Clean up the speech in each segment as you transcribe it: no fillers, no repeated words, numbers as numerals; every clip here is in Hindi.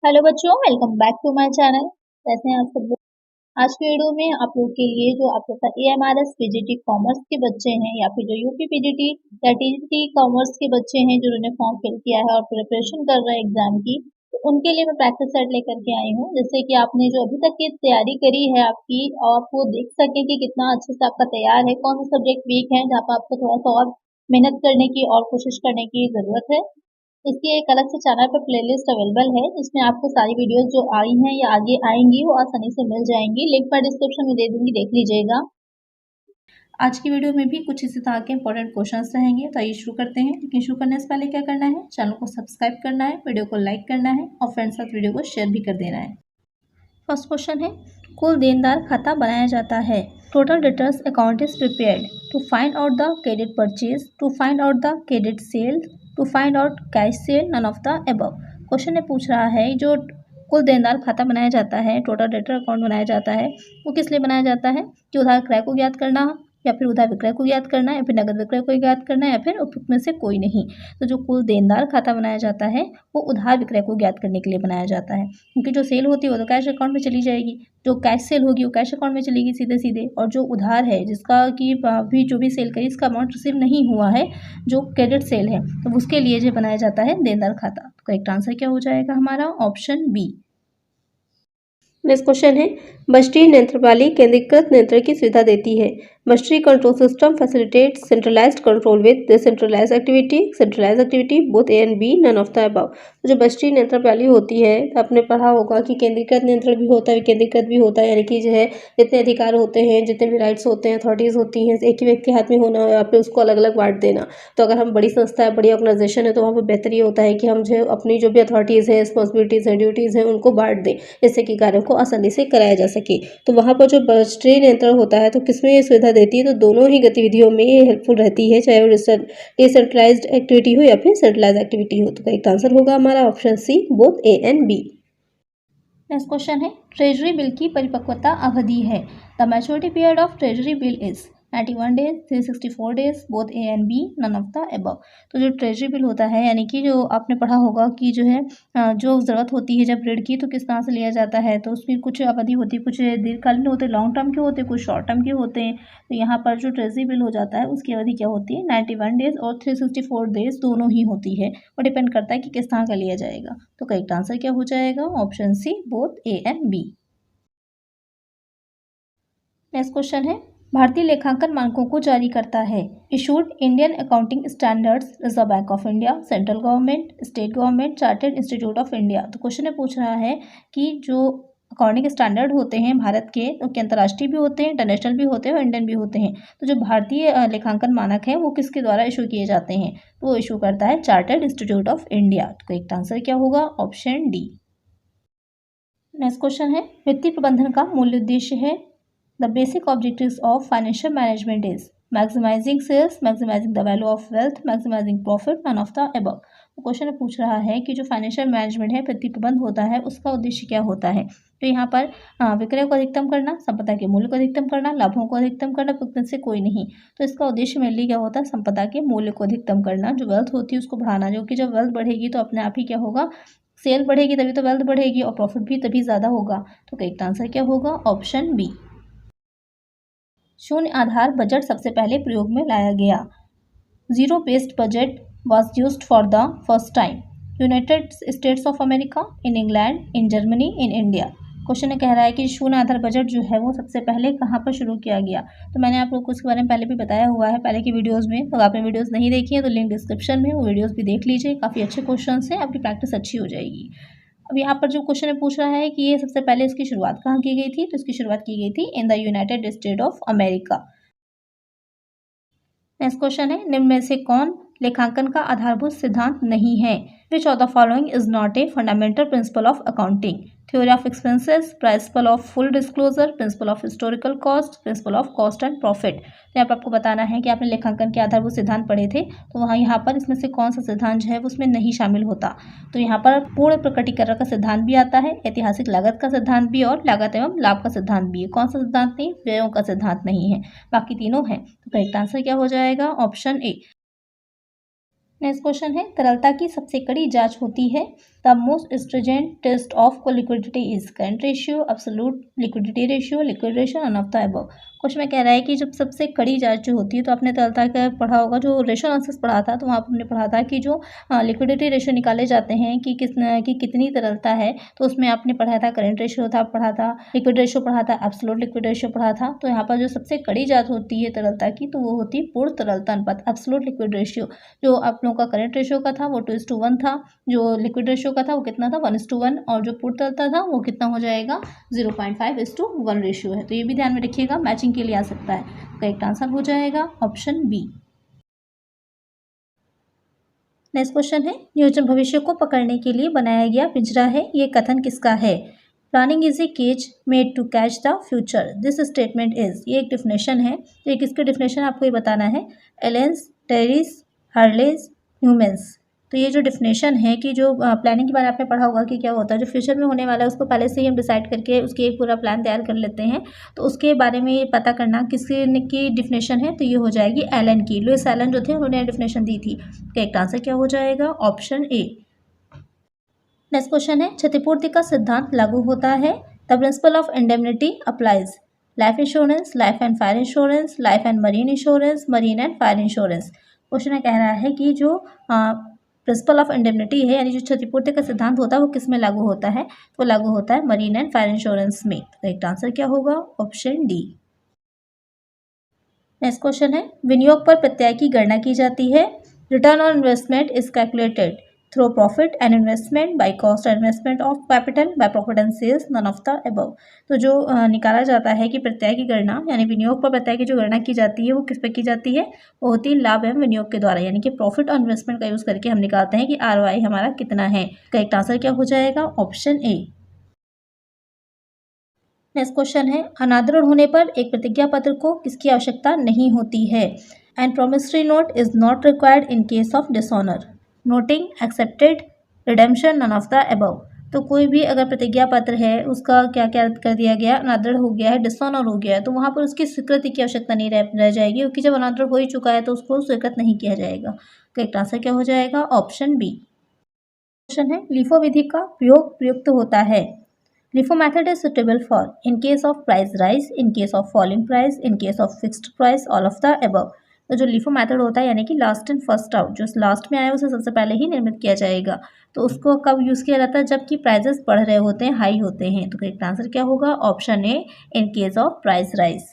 हेलो बच्चों, welcome back to my channel. कैसे हैं आप सब लोग। आज की वीडियो में आप लोग के लिए जो आप लोग का एएमआरएस पीजीटी कॉमर्स के बच्चे हैं या फिर जो यूपी पीजीटी या टीजीटी कॉमर्स के बच्चे हैं जिन्होंने फॉर्म फिल किया है और प्रिपरेशन कर रहे हैं एग्जाम की, तो उनके लिए मैं प्रैक्टिस सेट लेकर के आई हूँ, जिससे कि आपने जो अभी तक की तैयारी करी है आपकी, और आप वो देख सकें कि कितना अच्छे से आपका तैयार है, कौन सा सब्जेक्ट वीक है जहाँ पर आपको थोड़ा सा और मेहनत करने की और कोशिश करने की जरूरत है। इसकी एक अलग से चैनल पर प्लेलिस्ट अवेलेबल है, जिसमें आपको सारी वीडियोस जो आई हैं या आगे आएंगी वो आसानी से मिल जाएंगी। लिंक पर डिस्क्रिप्शन में दे दूंगी, देख लीजिएगा। आज की वीडियो में भी कुछ इसी तरह के इंपॉर्टेंट क्वेश्चंस रहेंगे, तो आइए शुरू करते हैं। लेकिन शुरू करने से पहले क्या करना है, चैनल को सब्सक्राइब करना है, वीडियो को लाइक करना है और फ्रेंड्स के साथ वीडियो को शेयर भी कर देना है। फर्स्ट क्वेश्चन है, कुल देनदार खाता बनाया जाता है। Total debtors account is prepared to find out the credit purchase, to find out the credit sale, to find out cash sale, none of the above. Question ने पूछ रहा है जो कुल देनदार खाता बनाया जाता है, टोटल डेटर अकाउंट बनाया जाता है, वो किस लिए बनाया जाता है कि उधार क्रय को ज्ञात करना, या फिर उधार विक्रय को ज्ञात करना, या फिर नगद विक्रय को ज्ञात करना, या फिर उपयुक्त में से कोई नहीं। तो जो कुल देनदार खाता बनाया जाता है वो उधार विक्रय को ज्ञात करने के लिए बनाया जाता है, क्योंकि जो सेल होती है वो तो कैश अकाउंट में चली जाएगी, जो कैश सेल होगी वो कैश अकाउंट में चलेगी सीधे सीधे, और जो उधार है जिसका कि अभी जो भी सेल करी इसका अमाउंट रिसीव नहीं हुआ है, जो क्रेडिट सेल है, तो उसके लिए जो बनाया जाता है देनदार खाता। तो करेक्ट आंसर क्या हो जाएगा हमारा, ऑप्शन बी। नेक्स्ट क्वेश्चन है, बस्टी नेत्रपाली केंद्रीकृत नियंत्रण की सुविधा देती है। बस्टी control system facilitates centralized control with decentralized activity both A and B, none of the above. जो बस्टी नेत्रपाली होती है, आपने पढ़ा होगा कि केंद्रीकृत नियंत्रण भी होता है, विकेंद्रीकृत भी होता है, यानी कि जो है जितने अधिकार होते हैं, जितने भी राइट्स होते हैं, अथॉरिटीज होती हैं, एक ही व्यक्ति के हाथ में होना या फिर उसको अलग अलग बांट देना। तो अगर हम बड़ी संस्था है, बड़ी ऑर्गेनाइजेशन है, तो वहाँ पर बेहतर ये होता है कि हम जो अपनी जो भी अथॉरिटीज़ हैं, रिस्पॉन्सिबिलिटीज़ हैं, ड्यूटीज़ हैं, उनको बांट दें, जिससे कि कार्यों को आसानी से कराया जा सके। तो वहाँ पर जो बस्टी नियंत्रण होता है तो किसमें ये सुविधा देती है, तो दोनों ही गतिविधियों में ये हेल्पफुल रहती है, चाहे वो डिसेंट्रलाइज्ड एक्टिविटी हो या फिर सेंट्रलाइज एक्टिविटी हो। तो करेक्ट आंसर होगा हमारा option C, both A and B. Next question है, ट्रेजरी बिल की परिपक्वता अवधि है। The maturity period of treasury bill is 91 days, 364 days, both A and B, none of the above. तो जो ट्रेजरी बिल होता है, यानी कि जो आपने पढ़ा होगा कि जो है जो ज़रूरत होती है जब ऋण की, तो किस तरह से लिया जाता है, तो उसकी कुछ अवधि होती है, कुछ दीर्घकालीन होते हैं, लॉन्ग टर्म के होते हैं, कुछ शॉर्ट टर्म के होते हैं। तो यहाँ पर जो ट्रेजरी बिल हो जाता है उसकी अवधि क्या होती है, 91 डेज और 364 डेज दोनों ही होती है, और डिपेंड करता है कि किस तरह का लिया जाएगा। तो करेक्ट आंसर क्या हो जाएगा, option C, both A and B. Next question है, भारतीय लेखांकन मानकों को जारी करता है। Issued Indian accounting standards, Reserve Bank of India, central government, state government, chartered institute of India. तो क्वेश्चन में पूछ रहा है कि जो अकाउंटिंग स्टैंडर्ड होते हैं भारत के, तो के अंतर्राष्ट्रीय भी होते हैं, इंटरनेशनल भी होते हैं और इंडियन भी होते हैं। तो जो भारतीय लेखांकन मानक है वो किसके द्वारा इशू किए जाते हैं, तो वो इशू करता है चार्टर्ड इंस्टीट्यूट ऑफ इंडिया। तो करेक्ट आंसर क्या होगा, ऑप्शन डी। नेक्स्ट क्वेश्चन है, वित्तीय प्रबंधन का मूल उद्देश्य है। The basic objectives of financial management is maximizing sales, maximizing the value of wealth, maximizing profit, none of the above। तो क्वेश्चन पूछ रहा है कि जो फाइनेंशियल मैनेजमेंट है, वित्तीय प्रबंध होता है, उसका उद्देश्य क्या होता है। तो यहाँ पर विक्रय को अधिकतम करना, संपदा के मूल्य को अधिकतम करना, लाभों को अधिकतम करना, भुगतान से कोई नहीं। तो इसका उद्देश्य मेनली क्या होता है, संपदा के मूल्य को अधिकतम करना, जो वेल्थ होती है उसको बढ़ाना, जो कि जब वेल्थ बढ़ेगी तो अपने आप ही क्या होगा, सेल बढ़ेगी तभी तो वेल्थ बढ़ेगी और प्रॉफिट भी तभी ज़्यादा होगा। तो करेक्ट आंसर क्या होगा, ऑप्शन बी। शून्य आधार बजट सबसे पहले प्रयोग में लाया गया। Zero based budget was used for the first time. United states of America, in England, in Germany, in India. Question कह रहा है कि शून्य आधार बजट जो है वो सबसे पहले कहाँ पर शुरू किया गया। तो मैंने आप लोग को इसके बारे में पहले भी बताया हुआ है पहले की वीडियोस में, तो आपने वीडियोस नहीं देखी है तो लिंक डिस्क्रिप्शन में, वो वीडियोस भी देख लीजिए, काफ़ी अच्छे क्वेश्चन हैं, आपकी प्रैक्टिस अच्छी हो जाएगी। अब यहाँ पर जो क्वेश्चन पूछ रहा है कि ये सबसे पहले इसकी शुरुआत कहाँ की गई थी, तो इसकी शुरुआत की गई थी in the United state of America. Next question है, निम्न में से कौन लेखांकन का आधारभूत सिद्धांत नहीं है। Which of the following is not a fundamental principle of accounting. Theory of expenses, principle of full disclosure, principle of historical cost, principle of cost and profit. तो यहाँ पर आपको बताना है कि आपने लेखांकन के आधारभूत सिद्धांत पढ़े थे, तो वहाँ यहाँ पर इसमें से कौन सा सिद्धांत जो है वो उसमें नहीं शामिल होता। तो यहाँ पर पूर्ण प्रकटीकरण का सिद्धांत भी आता है, ऐतिहासिक लागत का सिद्धांत भी, और लागत एवं लाभ का सिद्धांत भी है। कौन सा सिद्धांत नहीं, व्ययों का सिद्धांत नहीं है, बाकी तीनों हैं। तो करेक्ट आंसर क्या हो जाएगा, ऑप्शन ए। नेक्स्ट क्वेश्चन है, तरलता की सबसे कड़ी जांच होती है। The most stringent test of liquidity is current ratio, absolute liquidity ratio, liquid ratio, none of the above. Question में कह रहा है कि जब सबसे कड़ी जांच जो होती है, तो आपने तरलता का पढ़ा होगा, जो रेशियो एनालिसिस पढ़ा था, तो वहाँ पर हमने पढ़ा था कि जो लिक्विडिटी रेशियो निकाले जाते हैं कि कितनी तरलता है, तो उसमें आपने पढ़ा था करंट रेशियो था, पढ़ा था लिक्विड रेशियो, पढ़ा था एब्सोल्यूट लिक्विड रेशियो पढ़ा था। तो यहाँ पर जो सबसे कड़ी जांच होती है तरलता की, तो वो होती है पूर्ण तरलता अनुपात, एब्सोल्यूट लिक्विड रेशियो। जो आप लोगों का करंट रेशियो का था वो 2:1 था, जो लिक्विड रेशियो का था वो कितना था 1:1, और जो पूर्ण तरलता था वो कितना हो जाएगा 0.5:1 रेशियो है। तो ये भी ध्यान में रखिएगा, मैचिंग के लिए आ सकता है। करेक्ट आंसर हो जाएगा ऑप्शन बी। नेक्स्ट क्वेश्चन है, नियोजन भविष्य को पकड़ने के लिए बनाया गया पिंजरा है, ये कथन किसका है? Planning is a cage made to catch the future, this statement is, ये एक डिफिनेशन है। तो ये किसकी डिफिनेशन आपको ये बताना है? एलेंस, टेरिस, हर्लेज, ह्यूमेंस। तो ये जो डिफिनेशन है कि जो प्लानिंग के बारे में आपने पढ़ा होगा कि क्या होता है, जो फ्यूचर में होने वाला है उसको पहले से ही हम डिसाइड करके उसकी एक पूरा प्लान तैयार कर लेते हैं। तो उसके बारे में ये पता करना किसकी की डिफिनेशन है, तो ये हो जाएगी एलन की। लुइस एलन जो थे उन्होंने डिफिनेशन दी थी। करेक्ट आंसर क्या हो जाएगा? Option A. नेक्स्ट क्वेश्चन है, क्षतिपूर्ति का सिद्धांत लागू होता है। The principle of indemnity applies. Life insurance, life and fire insurance, life and marine insurance, marine and fire insurance. Question में कह रहा है कि जो प्रिंसिपल ऑफ इंडेमनिटी है, यानी जो क्षतिपूर्ति का सिद्धांत होता है वो किस में लागू होता है? तो लागू होता है मरीन एंड फायर इंश्योरेंस में। करेक्ट आंसर क्या होगा? Option D. नेक्स्ट क्वेश्चन है, विनियोग पर प्रत्यय की गणना की जाती है। Return on investment is calculated through profit and investment, by cost and investment of capital, by profit and sales, none of the above. तो जो निकाला जाता है कि प्रत्यय की गणना, यानी विनियोग पर प्रत्यय की जो गणना की जाती है वो किस पे की जाती है? वो होती है लाभ एवं विनियोग के द्वारा, यानी कि प्रॉफिट और इन्वेस्टमेंट का यूज करके हम निकालते हैं कि ROI हमारा कितना है। करेक्ट आंसर क्या हो जाएगा? Option A. नेक्स्ट क्वेश्चन है, अनादृढ़ होने पर एक प्रतिज्ञा पत्र को किसकी आवश्यकता नहीं होती है? And promissory note is not required in case of dishonour, noting, accepted, redemption, none of the above. तो कोई भी अगर प्रतिज्ञा पत्र है उसका क्या क्या कर दिया गया, अनादृढ़ हो गया है, डिसऑनर हो गया है, तो वहाँ पर उसकी स्वीकृति की आवश्यकता नहीं रह जाएगी, क्योंकि जब अनादृढ़ हो ही चुका है तो उसको स्वीकृत नहीं किया जाएगा। करेक्ट आंसर क्या हो जाएगा? Option B. क्वेश्चन है, लिफो विधि का प्रयोग प्रयुक्त होता है। LIFO method is suitable for in case of price rise, in case of falling price, in case of fixed price, all of the above। तो जो LIFO मेथड होता है, यानी कि लास्ट इन फर्स्ट आउट, जो लास्ट में आया उसे सबसे पहले ही निर्मित किया जाएगा। तो उसको कब यूज़ किया जाता है? जबकि प्राइजेस बढ़ रहे होते हैं, हाई होते हैं। तो करेक्ट आंसर क्या होगा? Option A, in case of price rise.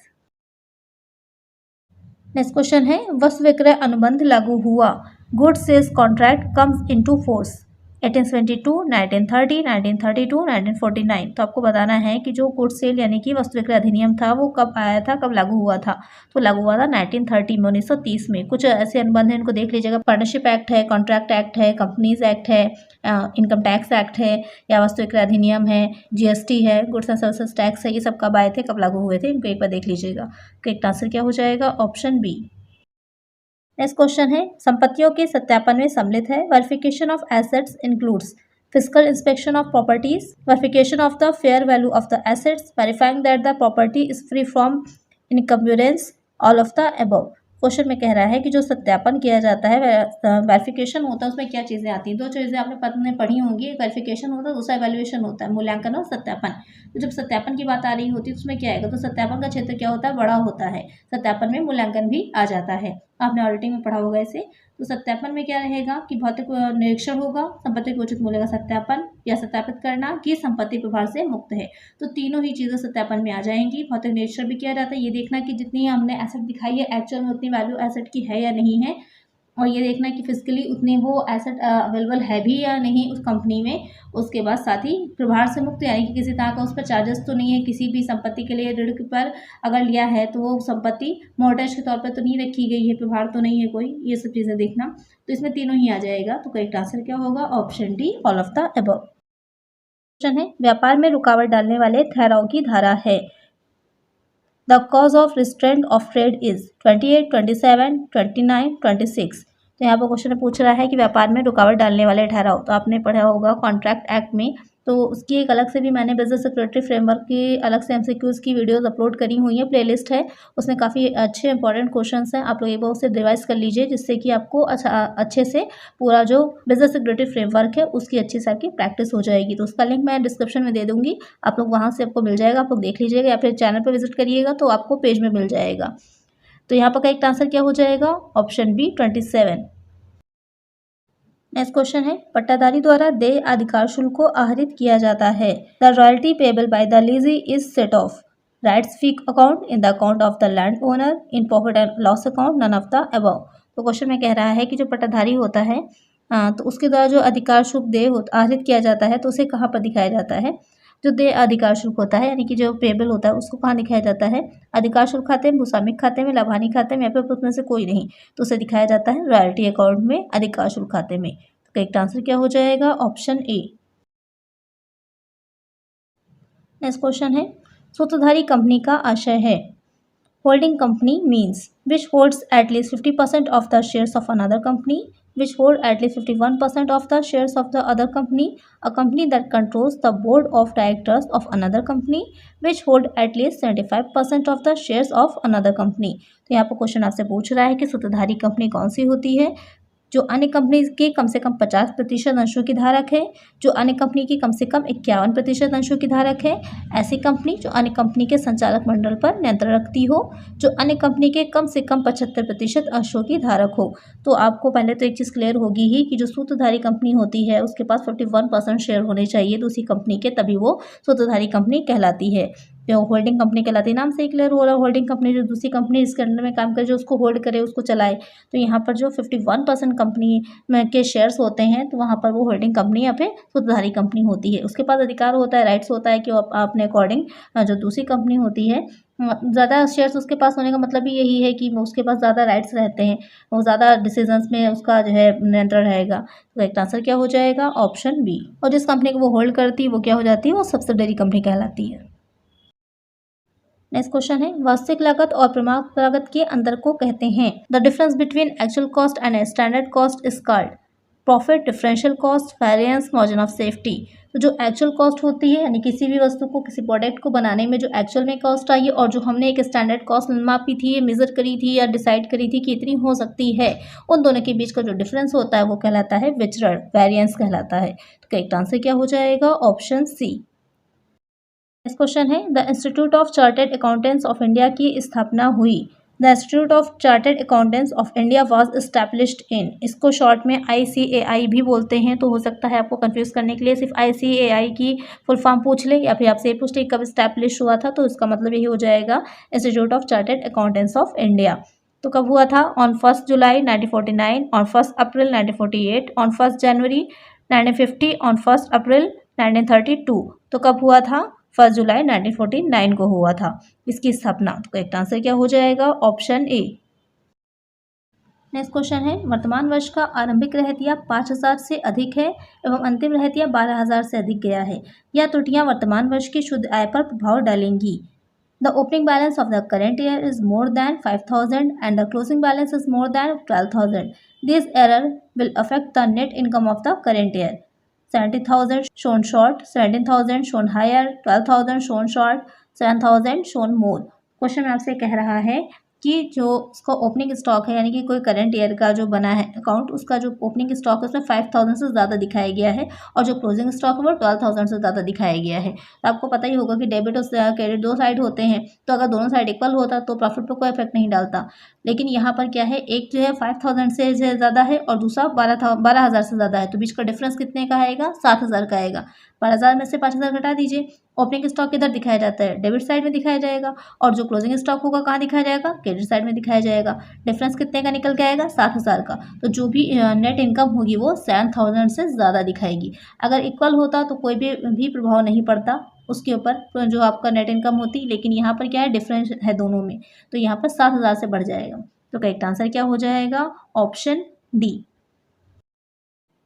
Next question है, वस्तु विक्रय अनुबंध लागू हुआ। Good sales contract comes into force 1872, 1930, 1932, 1949। तो आपको बताना है कि जो गुड सेल यानी कि वस्तु विक्रय अधिनियम था वो कब आया था, कब लागू हुआ था? तो लागू हुआ था 1930 में, 1930 में। कुछ ऐसे अनुबंध हैं, इनको देख लीजिएगा। पार्टनरशिप एक्ट है, कॉन्ट्रैक्ट एक्ट है, कंपनीज एक्ट है, इनकम टैक्स एक्ट है, या वस्तु विक्रय अधिनियम है, GST है, गुड्स एंड सर्विसेज टैक्स है। ये सब कब आए थे, कब लागू हुए थे, इनको एक बार देख लीजिएगा। करेक्ट आंसर क्या हो जाएगा? Option B. नेक्स्ट क्वेश्चन है, संपत्तियों के सत्यापन में सम्मिलित है। Verification of assets includes physical inspection of properties, verification of the fair value of the assets, verifying that the property is free from encumbrance, all of the above. Question में कह रहा है कि जो सत्यापन किया जाता है, वेरिफिकेशन होता है, उसमें क्या चीज़ें आती हैं? दो चीज़ें आपने पढ़ने पढ़ी होंगी, एक वेरिफिकेशन होता है, दूसरा एवेल्युएशन होता है, मूल्यांकन और सत्यापन। तो जब सत्यापन की बात आ रही होती है तो उसमें क्या आएगा? तो सत्यापन का क्षेत्र क्या होता है? बड़ा होता है। सत्यापन में मूल्यांकन भी आ जाता है, आपने ऑडिटिंग में पढ़ा होगा इसे। तो सत्यापन में क्या रहेगा कि भौतिक निरीक्षण होगा, संपत्ति के उचित मूल्य का सत्यापन या सत्यापित करना कि संपत्ति प्रभार से मुक्त है। तो तीनों ही चीज़ें सत्यापन में आ जाएंगी। भौतिक निरीक्षण भी किया जाता है, ये देखना कि जितनी हमने एसेट दिखाई है एक्चुअल में उतनी वैल्यू एसेट की है या नहीं है, और ये देखना कि फिजिकली उतने वो एसेट अवेलेबल है भी या नहीं उस कंपनी में। उसके बाद साथ ही प्रभार से मुक्त, यानी कि किसी तरह का उस पर चार्जेस तो नहीं है, किसी भी संपत्ति के लिए ऋण पर अगर लिया है तो वो संपत्ति मोर्टगेज के तौर पर तो नहीं रखी गई है, प्रभार तो नहीं है कोई, ये सब चीज़ें देखना। तो इसमें तीनों ही आ जाएगा। तो करेक्ट आंसर क्या होगा? Option D, all of the above. Question है, व्यापार में रुकावट डालने वाले ठहराव की धारा है। The cause of restraint of trade is 28, 27, 29, 26। तो यहाँ पर क्वेश्चन पूछ रहा है कि व्यापार में रुकावट डालने वाले ठहराव। तो आपने पढ़ा होगा कॉन्ट्रैक्ट एक्ट में तो उसकी एक अलग से भी मैंने बिजनेस सिक्योरिटी फ्रेमवर्क की अलग से एमसीक्यूज़ की वीडियोस अपलोड करी हुई हैं, प्लेलिस्ट है, उसमें काफ़ी अच्छे इंपॉर्टेंट क्वेश्चंस हैं। आप लोग एक बार उसे रिवाइज कर लीजिए, जिससे कि आपको अच्छे से पूरा जो बिजनेस सिक्योरिटी फ्रेमवर्क है उसकी अच्छी से आपकी प्रैक्टिस हो जाएगी। तो उसका लिंक मैं डिस्क्रिप्शन में दे दूँगी, आप लोग वहाँ से आपको मिल जाएगा, आप लोग देख लीजिएगा, या फिर चैनल पर विजिट करिएगा तो आपको पेज में मिल जाएगा। तो यहाँ पर करेक्ट आंसर क्या हो जाएगा? Option B 27। नेक्स्ट क्वेश्चन है, पट्टाधारी द्वारा देय अधिकार शुल्क को आहरित किया जाता है। The royalty payable by the lessee is set off rights fee account, in the account of the land owner, in profit and loss account, none of the above. तो क्वेश्चन में कह रहा है कि जो पट्टाधारी होता है तो उसके द्वारा जो अधिकार शुल्क देय आहरित किया जाता है तो उसे कहाँ पर दिखाया जाता है? जो देय अधिकार शुल्क होता है यानी कि जो पेबल होता है उसको कहाँ दिखाया जाता है? अधिकार शुल्क खाते में, भूस्वामिक खाते में, लाभानी खाते में, या फिर उसमें से कोई नहीं, तो उसे दिखाया जाता है रॉयल्टी अकाउंट में, अधिकार शुल्क खाते में। तो करेक्ट आंसर क्या हो जाएगा? Option A. नेक्स्ट क्वेश्चन है, सूत्रधारी कंपनी का आशय है। Holding company means which holds at least 50% of the shares of another company, which hold at least 51% of the shares of the other company, a company that controls the board of directors of another company, which hold at least 75% of the shares of another company। तो यहाँ पर क्वेश्चन आपसे पूछ रहा है कि सूत्रधारी कंपनी कौन सी होती है? जो अन्य कंपनी के कम से कम 50% अंशों की धारक है, जो अन्य कंपनी की कम से कम 51% अंशों की धारक है, ऐसी कंपनी जो अन्य कंपनी के संचालक मंडल पर नियंत्रण रखती हो, जो अन्य कंपनी के कम से कम 75% अंशों की धारक हो। तो आपको पहले तो एक चीज़ क्लियर होगी ही कि जो सूत्रधारी कंपनी होती है उसके पास 51% शेयर होने चाहिए दूसरी कंपनी के, तभी वो सूत्रधारी कंपनी कहलाती है। जो होल्डिंग कंपनी कहलाती है, नाम से ही क्लियर हो रहा है, होल्डिंग कंपनी जो दूसरी कंपनी इसके अंडर में काम करे, जो उसको होल्ड करे, उसको चलाए। तो यहाँ पर जो 51% कंपनी में के शेयर्स होते हैं तो वहाँ पर वो होल्डिंग कंपनी या फिर सूत्रधारी कंपनी होती है। उसके पास अधिकार होता है, राइट्स होता है कि वो अपने अकॉर्डिंग जो दूसरी कंपनी होती है ज़्यादा शेयर्स उसके पास होने का मतलब ही यही है कि उसके पास ज़्यादा राइट्स रहते हैं, वो ज़्यादा डिसीजंस में उसका जो है नियंत्रण रहेगा। तो एक आंसर क्या हो जाएगा? Option B. और जिस कंपनी को वो होल्ड करती है वो क्या हो जाती है? वो सब्सिडरी कंपनी कहलाती है। नेक्स्ट क्वेश्चन है, वास्तविक लागत और प्रमाणित लागत के अंतर को कहते हैं। The difference between actual cost and standard cost is called profit, differential cost, variance, margin of safety. तो जो एक्चुअल कॉस्ट होती है यानी किसी भी वस्तु को, किसी प्रोडक्ट को बनाने में जो एक्चुअल में कॉस्ट आई है और जो हमने एक स्टैंडर्ड कॉस्ट मापी थी, मेजर करी थी या डिसाइड करी थी कि इतनी हो सकती है, उन दोनों के बीच का जो डिफरेंस होता है वो कहलाता है विचरण, वेरिएंस कहलाता है। तो करेक्ट आंसर क्या हो जाएगा? Option C. नेक्स्ट क्वेश्चन है, the institute of chartered accountants of India की स्थापना हुई। The institute of chartered accountants of India was established in, इसको शॉर्ट में ICAI भी बोलते हैं। तो हो सकता है आपको कंफ्यूज करने के लिए सिर्फ ICAI की फुल फॉर्म पूछ ले, या फिर आपसे पूछ ले कब इस्टेब्लिश हुआ था, तो इसका मतलब यही हो जाएगा institute of chartered accountants of India. तो कब हुआ था? On 1 July 1949, on 1 April 1948, on 1 January 1950, on 1 अप्रैल 1932। तो कब हुआ था? 1 जुलाई 1949 को हुआ था इसकी स्थापना। तो करेक्ट आंसर क्या हो जाएगा? Option A. नेक्स्ट क्वेश्चन है, वर्तमान वर्ष का आरंभिक रहतिया 5000 से अधिक है एवं अंतिम रहतिया 12000 से अधिक गया है। यह त्रुटियां वर्तमान वर्ष की शुद्ध आय पर प्रभाव डालेंगी। The opening balance of the current year is more than 5000 and the closing balance is more than 12000। This error will affect the net income of the current year. 70,000 shown short, 17,000 shown higher, 12,000 shown short, 7,000 shown more। Question में आपसे कह रहा है कि जो उसका ओपनिंग स्टॉक है यानी कि कोई करंट ईयर का जो बना है अकाउंट, उसका जो ओपनिंग स्टॉक है उसमें 5,000 से ज़्यादा दिखाया गया है और जो क्लोजिंग स्टॉक है वो 12,000 से ज़्यादा दिखाया गया है। तो आपको पता ही होगा कि डेबिट और क्रेडिट दो साइड होते हैं, तो अगर दोनों साइड इक्वल होता तो प्रॉफिट पर कोई इफेक्ट नहीं डालता। लेकिन यहाँ पर क्या है, एक जो है 5,000 से ज़्यादा है और दूसरा 12,000 से ज़्यादा है, तो बीच का डिफरेंस कितने का आएगा? 7,000 का आएगा। 12,000 में से 5,000 घटा दीजिए। ओपनिंग स्टॉक किधर दिखाया जाता है? डेबिट साइड में दिखाया जाएगा, और जो क्लोजिंग स्टॉक होगा कहाँ दिखाया जाएगा? क्रेडिट साइड में दिखाया जाएगा। डिफरेंस कितने का निकल के आएगा? 7,000 का। तो जो भी नेट इनकम होगी वो 7,000 से ज़्यादा दिखाएगी। अगर इक्वल होता तो कोई भी प्रभाव नहीं पड़ता उसके ऊपर जो आपका नेट इनकम होती, लेकिन यहाँ पर क्या है, डिफरेंस है दोनों में, तो यहाँ पर 7,000 से बढ़ जाएगा। तो करेक्ट आंसर क्या हो जाएगा? Option D.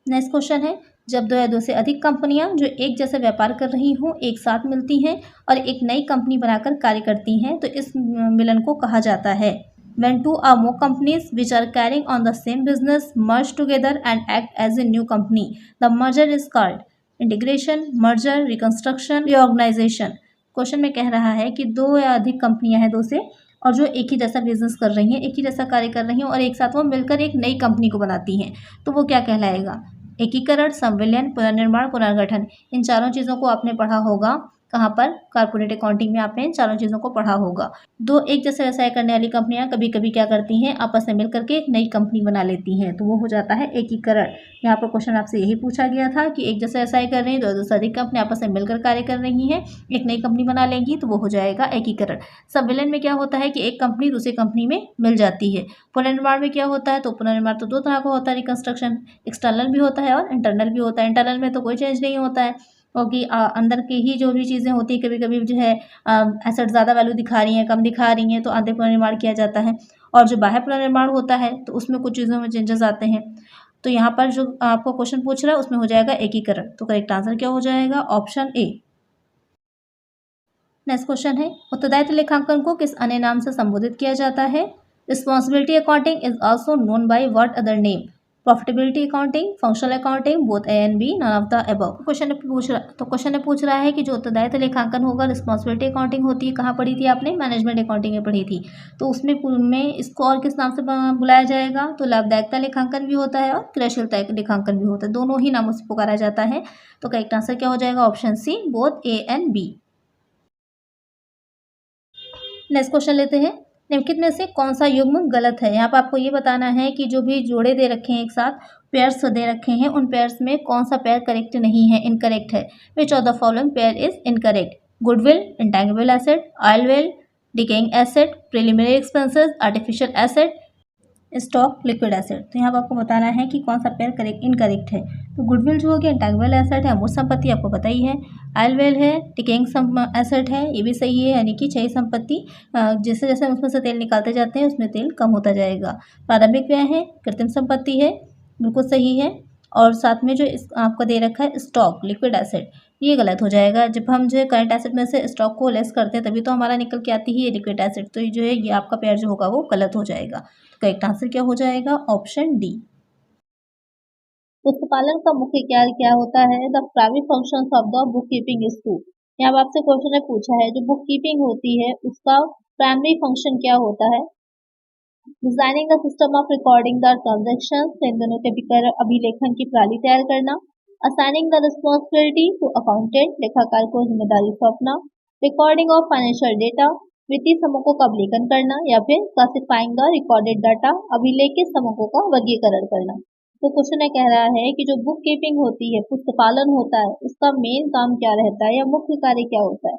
नेक्स्ट क्वेश्चन है, जब दो या दो से अधिक कंपनियां जो एक जैसा व्यापार कर रही हों एक साथ मिलती हैं और एक नई कंपनी बनाकर कार्य करती हैं तो इस मिलन को कहा जाता है। When two or more companies which are carrying on the same business merge together and act as a new company, the merger is called integration, merger, reconstruction, reorganisation. Question में कह रहा है कि दो या अधिक कंपनियां हैं, दो से, और जो एक ही जैसा बिजनेस कर रही हैं, एक ही जैसा कार्य कर रही हैं और एक साथ वो मिलकर एक नई कंपनी को बनाती हैं, तो वो क्या कहलाएगा? एकीकरण, संविलियन, पुनर्निर्माण, पुनर्गठन। इन चारों चीज़ों को आपने पढ़ा होगा। कहाँ पर? कॉर्पोरेट अकाउंटिंग में आपने इन चारों चीज़ों को पढ़ा होगा। दो एक जैसे व्यवसाय करने वाली कंपनियां कभी कभी क्या करती हैं, आपस में मिलकर के एक नई कंपनी बना लेती हैं, तो वो हो जाता है एकीकरण। यहाँ पर क्वेश्चन आपसे यही पूछा गया था कि एक जैसा व्यवसाय कर रही है, दो से अधिक कंपनी आपस में मिलकर कार्य कर रही हैं, एक नई कंपनी बना लेंगी, तो वो हो जाएगा एकीकरण। संविलियन में क्या होता है कि एक कंपनी दूसरी कंपनी में मिल जाती है। पुनर्निर्माण में क्या होता है, तो पुनर्निर्माण तो दो तरह का होता है, रिकंस्ट्रक्शन, एक्सटर्नल भी होता है और इंटरनल भी होता है। इंटरनल में तो कोई चेंज नहीं होता है, क्योंकि अंदर की ही जो भी चीज़ें होती हैं, कभी कभी जो है एसेट ज़्यादा वैल्यू दिखा रही हैं, कम दिखा रही हैं, तो आंतरिक पुनर्निर्माण किया जाता है। और जो बाह्य पुनर्निर्माण होता है, तो उसमें कुछ चीज़ों में चेंजेस आते हैं। तो यहाँ पर जो आपको क्वेश्चन पूछ रहा है उसमें हो जाएगा एकीकरण। तो करेक्ट आंसर क्या हो जाएगा? Option A. नेक्स्ट क्वेश्चन है, उत्तरदायित्व लेखांकन को किस अन्य नाम से संबोधित किया जाता है? Responsibility accounting is also known by what other name? Profitability accounting, functional accounting, both A and B, none of the above. Question ने पूछ रहा है कि जो उत्तरदायित्व लेखांकन होगा, रिस्पॉन्सिबिलिटी अकाउंटिंग होती है, कहाँ पढ़ी थी आपने? मैनेजमेंट अकाउंटिंग में पढ़ी थी। तो उसमें इसको और किस नाम से बुलाया जाएगा? तो लाभदायकता लेखांकन भी होता है और क्रियाशीलता लेखांकन भी होता है, दोनों ही नामों से पुकारा जाता है। तो करेक्ट आंसर क्या हो जाएगा? Option C, both A and B. Next question लेते हैं, निम्नलिखित में से कौन सा युग्म गलत है? यहाँ पर आपको ये बताना है कि जो भी जोड़े दे रखे हैं, एक साथ पेयर्स दे रखे हैं, उन पेयर्स में कौन सा पेयर करेक्ट नहीं है, इनकरेक्ट है। Which of the following pair is incorrect? Goodwill, intangible asset, oil well, decaying asset, preliminary expenses, artificial asset, stock, liquid asset. तो यहाँ पर आपको बताना है कि कौन सा पेयर करेक्ट इनकरेक्ट है। तो गुडविल जो हो गया इंटेंगिबल एसेट है, अमूर्त संपत्ति, आपको पता ही है। आयलवेल है, डिकेइंग एसेट है, ये भी सही है, यानी कि क्षयी संपत्ति, जैसे जैसे उसमें से तेल निकालते जाते हैं उसमें तेल कम होता जाएगा। प्रारंभिक व्यय है, कृत्रिम संपत्ति है, बिल्कुल सही है। और साथ में जो आपको दे रखा है स्टॉक, लिक्विड एसेट, ये गलत हो जाएगा। जब हम जो है करंट एसेट में से स्टॉक को लेस करते हैं तभी तो हमारा निकल के आती ही है लिक्विड एसेट, तो ये जो है ये आपका पेयर जो होगा वो गलत हो जाएगा। करेक्ट आंसर क्या हो जाएगा? Option D. पुस्तकालन का मुख्य कार्य क्या होता है? The primary functions of the bookkeeping is to. यहाँ आपसे क्वेश्चन ने पूछा है जो बुक कीपिंग होती है उसका प्राइमरी फंक्शन क्या होता है? Designing the system of recording the transaction, इन दोनों के अभिलेखन की प्रणाली तैयार करना। Assigning the responsibility to accountant, लेखाकार को जिम्मेदारी सौंपना। रिकॉर्डिंग ऑफ फाइनेंशियल डेटा, वित्तीय समूहों का अभिलेखन करना। या फिर क्लासिफाइंग द रिकॉर्डेड डाटा, अभिलेखित समूहों का वर्गीकरण करना। तो क्वेश्चन कह रहा है कि जो बुक कीपिंग होती है, पुस्तकालन होता है, उसका मेन काम क्या रहता है या मुख्य कार्य क्या होता है?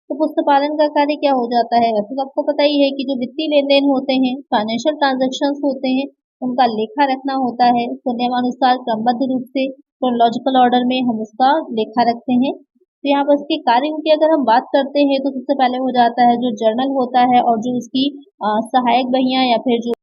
तो पुस्तकालन का कार्य क्या हो जाता है? वैसे तो आपको पता ही है कि जो वित्तीय लेन देन होते हैं, फाइनेंशियल ट्रांजेक्शंस होते हैं, उनका लेखा रखना होता है। तो नियमानुसार क्रमबद्ध रूप से क्रोनोलॉजिकल ऑर्डर में हम उसका लेखा रखते हैं। तो यहाँ पर इसके कार्यों की अगर हम बात करते हैं तो सबसे पहले हो जाता है जो जर्नल होता है और जो उसकी सहायक बहियां या फिर जो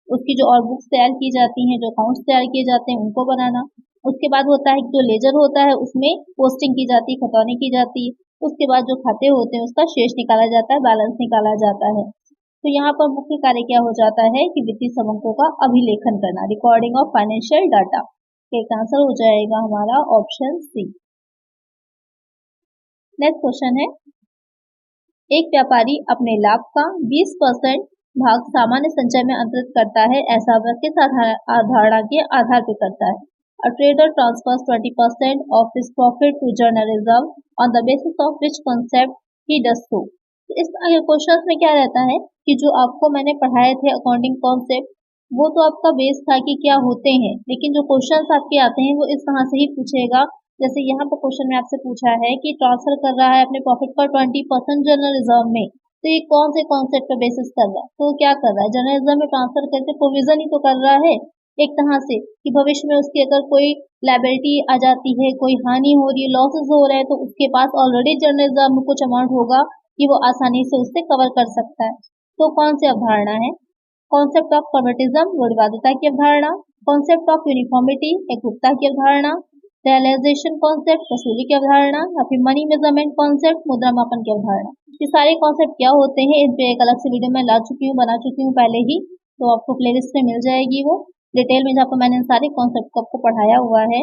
उसकी जो और बुक्स तैयार की जाती हैं, जो अकाउंट्स तैयार किए जाते हैं, उनको बनाना। उसके बाद होता है जो लेजर होता है उसमें पोस्टिंग की जाती है, खतौनी की जाती है। उसके बाद जो खाते होते हैं उसका शेष निकाला जाता है, बैलेंस निकाला जाता है। तो यहाँ पर मुख्य कार्य क्या हो जाता है कि वित्तीय समूहों का अभिलेखन करना, रिकॉर्डिंग ऑफ फाइनेंशियल डाटा। एक आंसर हो जाएगा हमारा ऑप्शन सी। नेक्स्ट क्वेश्चन है, एक व्यापारी अपने लाभ का 20% भाग सामान्य संचय में अंतरित करता है, ऐसा वह किस अवधारणा के आधार पर करता है? A trader transfers 20% of his profit to general reserve on the basis of which concept he does so. इस क्वेश्चन में क्या रहता है कि जो आपको मैंने पढ़ाए थे अकाउंटिंग कॉन्सेप्ट, वो तो आपका बेस था कि क्या होते हैं, लेकिन जो क्वेश्चंस आपके आते हैं वो इस तरह से ही पूछेगा। जैसे यहाँ पर क्वेश्चन में आपसे पूछा है कि ट्रांसफर कर रहा है अपने प्रॉफिट का 20% जनरल रिजर्व में, तो ये कौन से कॉन्सेप्ट पर बेसिस कर रहा है? तो क्या कर रहा है? जनरल रिजर्व में ट्रांसफर करके प्रोविजन ही तो कर रहा है एक तरह से कि भविष्य में उसकी अगर कोई लायबिलिटी आ जाती है, कोई हानि हो रही है, लॉसेस हो रहे हैं, तो उसके पास ऑलरेडी जनरल रिजर्व में कुछ अमाउंट होगा कि वो आसानी से उससे कवर कर सकता है। तो कौन सी अवधारणा है? कॉन्सेप्ट ऑफ कन्वर्टिज्म, रूढ़िवादिता की अवधारणा। कॉन्सेप्ट ऑफ यूनिफॉर्मिटी, एकरूपता की अवधारणा। रियलाइजेशन कॉन्सेप्ट, वसूली की अवधारणा। या फिर मनी मेजरमेंट कॉन्सेप्ट, मुद्रा मापन की अवधारणा। ये सारे कॉन्सेप्ट क्या होते हैं, इन पे एक अलग से वीडियो में बना चुकी हूँ पहले ही, तो आपको प्लेलिस्ट में मिल जाएगी वो डिटेल में, जहाँ पर मैंने सारे कॉन्सेप्ट को आपको पढ़ाया हुआ है।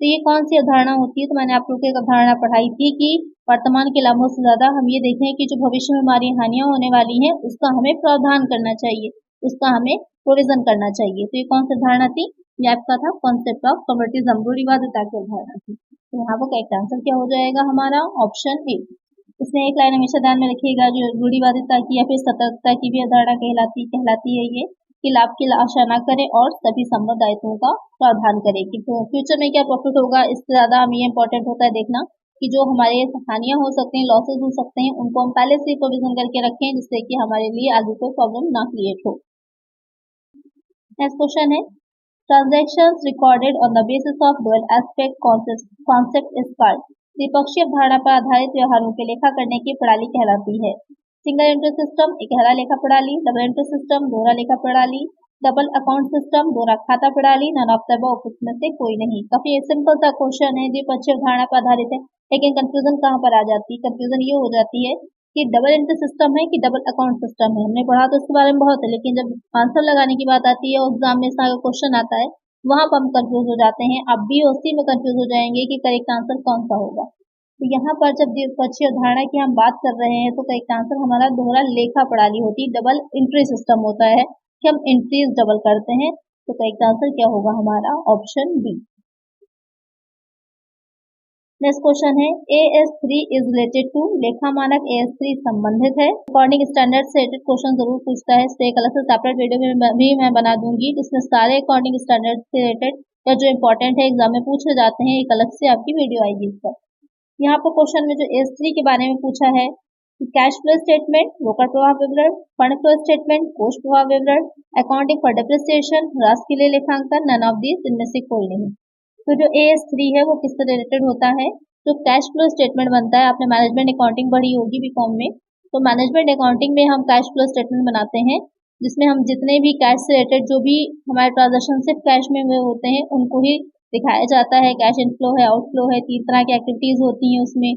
तो ये कौन सी अवधारणा होती है? तो मैंने आप लोगों को एक अवधारणा पढ़ाई थी कि वर्तमान के लाभों से ज्यादा हम ये देखें कि जो भविष्य में हमारी हानियां होने वाली हैं उसका हमें प्रावधान करना चाहिए, उसका हमें प्रोविजन करना चाहिए। तो ये कौन सी अवधारणा थी? ये आपका था कॉन्सेप्ट ऑफ कन्वर्टिज्म, रूढ़िवादिता की अवधारणा थी। तो यहाँ पर करेक्ट आंसर क्या हो जाएगा हमारा? Option A. इसमें एक लाइन हमेशा ध्यान में रखिएगा, जो रूढ़िवादिता की या फिर सतर्कता की भी अवधारणा कहलाती है ये, कि लाभ की आशा न करें और सभी संबद्ध दायित्वों का प्रावधान करें कि फ्यूचर में क्या प्रॉफिट होगा। इससे ज्यादा हमें ये इंपॉर्टेंट होता है देखना कि जो हमारे हानियां हो सकते हैं, लॉसेस हो सकते हैं, उनको हम पहले से प्रोविजन करके रखें जिससे कि हमारे लिए आगे कोई प्रॉब्लम ना क्रिएट हो। नेक्स्ट क्वेश्चन है, transactions recorded on the basis of dual aspect concept is called. द्विपक्षीय अवधारणा पर आधारित व्यवहारों के लेखा करने की प्रणाली कहलाती है। सिंगल एंट्री सिस्टम इकहरा लेखा प्रणाली, डबल एंट्री सिस्टम दोहरा लेखा प्रणाली, डबल अकाउंट सिस्टम दोहरा खाता प्रणाली, नन ऑफ द अबव में से कोई नहीं। काफी सिंपल सा क्वेश्चन है, द्विपक्षीय अवधारणा पर आधारित है, लेकिन कंफ्यूजन कहाँ पर आ जाती है? कंफ्यूजन ये हो जाती है कि डबल एंट्री सिस्टम है कि डबल अकाउंट सिस्टम है। हमने पढ़ा तो इसके बारे में बहुत है, लेकिन जब आंसर लगाने की बात आती है और एग्जाम में इसका क्वेश्चन आता है, वहां पर हम कंफ्यूज हो जाते हैं। अब भी उसी में कंफ्यूज हो जाएंगे कि करेक्ट आंसर कौन सा होगा। तो यहाँ पर जब द्विपक्षीय अवधारणा की हम बात कर रहे हैं तो करेक्ट आंसर हमारा दोहरा लेखा प्रणाली होती है, डबल एंट्री सिस्टम होता है कि हम एंट्रीज डबल करते हैं। तो करेक्ट आंसर क्या होगा हमारा? Option B. नेक्स्ट क्वेश्चन है, AS3 इज रिलेटेड टू। लेखा मानक AS3 संबंधित है। अकॉर्डिंग स्टैंडर्ड से रिलेटेड क्वेश्चन जरूर पूछता है, इससे एक अलग से सेपरेट वीडियो में भी मैं बना दूंगी जिसमें सारे अकॉर्डिंग स्टैंडर्ड से रिलेटेड या जो इंपॉर्टेंट है एग्जाम में पूछे जाते हैं, एक अलग से आपकी वीडियो आएगी इस पर। यहाँ पर क्वेश्चन में जो AS3 के बारे में पूछा है, कैश फ्लो स्टेटमेंट, रोकड़ प्रवाह विवरण, फंड फ्लो स्टेटमेंट, कोष प्रवाह विवरण, अकाउंटिंग फॉर डिप्रिसिएशन, ह्रास के लिए लेखांकन, नन ऑफ दीज, इनमें से कोई नहीं। तो जो AS3 है वो किससे रिलेटेड होता है? जो कैश फ्लो स्टेटमेंट बनता है, आपने मैनेजमेंट अकाउंटिंग पढ़ी होगी बीकॉम में, तो मैनेजमेंट अकाउंटिंग में हम कैश फ्लो स्टेटमेंट बनाते हैं जिसमें हम जितने भी कैश से रिलेटेड जो भी हमारे ट्रांजेक्शन सिर्फ कैश में हुए होते हैं उनको ही दिखाया जाता है। कैश इनफ्लो है, आउटफ्लो है, 3 तरह की एक्टिविटीज होती हैं उसमें।